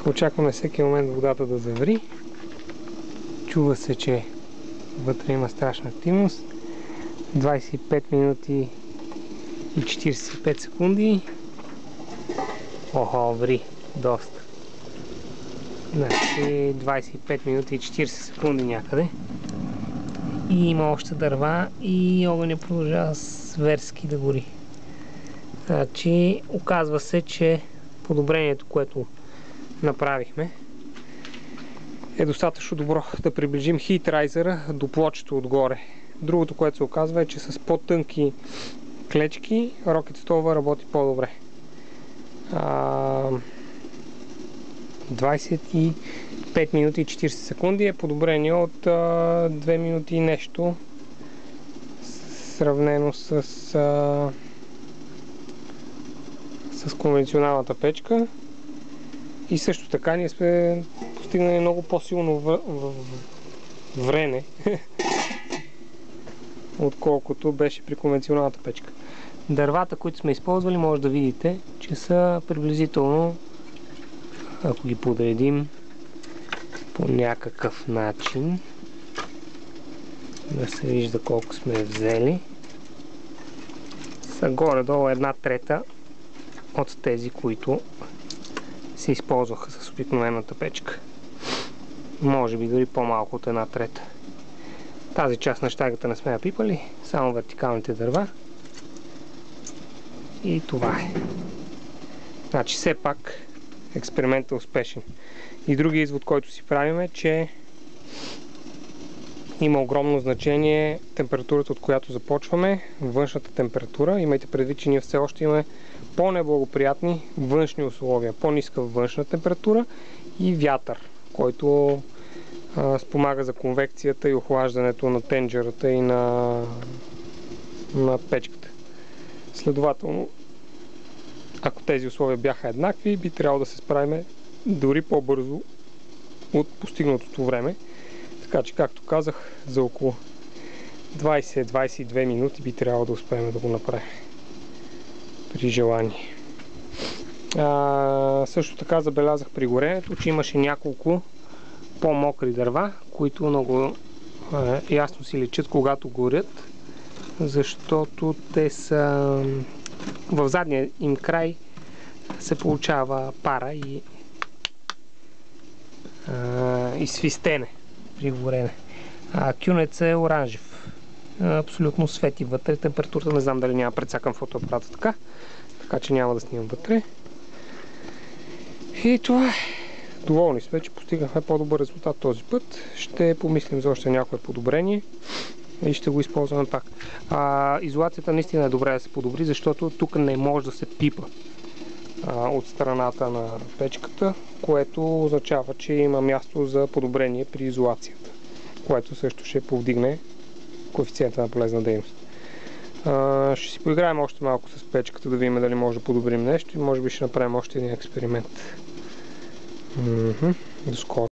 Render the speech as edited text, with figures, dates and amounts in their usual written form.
Очакваме всеки момент водата да заври. Чува се, че вътре има страшна активност. 25 минути и 45 секунди. Охо, ври доста. Значи 25 минути и 40 секунди някъде. И има още дърва и огъня продължава зверски да гори. Значи оказва се, че подобрението, което направихме, е достатъчно добро да приближим хитрайзера до плочето отгоре. Другото, което се оказва, е, че с по-тънки клечки Rocket Stove работи по-добре. 25 минути и 40 секунди е подобрение от 2 минути и нещо, сравнено с конвенционалната печка. И също така ние сме постигнали много по-силно врене, отколкото беше при конвенционалната печка. Дървата, които сме използвали, може да видите, че са приблизително, ако ги подредим по някакъв начин, да се вижда колко сме взели, са горе-долу 1/3 от тези, които се използваха с обикновената печка. Може би дори по-малко от 1/3. Тази част на щагата не сме я пипали, само вертикалните дърва. И това е. Значи все пак експериментът е успешен. И другия извод, който си правим, е, че има огромно значение температурата, от която започваме, външната температура. Имайте предвид, че ние все още имаме по-неблагоприятни външни условия, по-ниска външна температура и вятър, който спомага за конвекцията и охлаждането на тенджерата и на печката. Следователно, ако тези условия бяха еднакви, би трябвало да се справим дори по-бързо от постигнатото време. Така че, както казах, за около 20-22 минути би трябвало да успеем да го направим при желание. Също така забелязах при горенето, че имаше няколко по-мокри дърва, които много ясно си личат, когато горят, защото те са в задния им край се получава пара и свистене при горене. Кюнецът е оранжев. Абсолютно свети вътре. Температурата не знам дали няма прецакан фотоапарата така че няма да снимам вътре. И това е. Доволни сме, че постигнахме по-добър резултат този път. Ще помислим за още някое подобрение и ще го използваме пак. Изолацията наистина е добре да се подобри, защото тук не може да се пипа от страната на печката, което означава, че има място за подобрение при изолацията, което също ще повдигне коефициента на полезна дейност. Ще си поиграем още малко с печката, да видим дали може да подобрим нещо и може би ще направим още един експеримент. До скоро.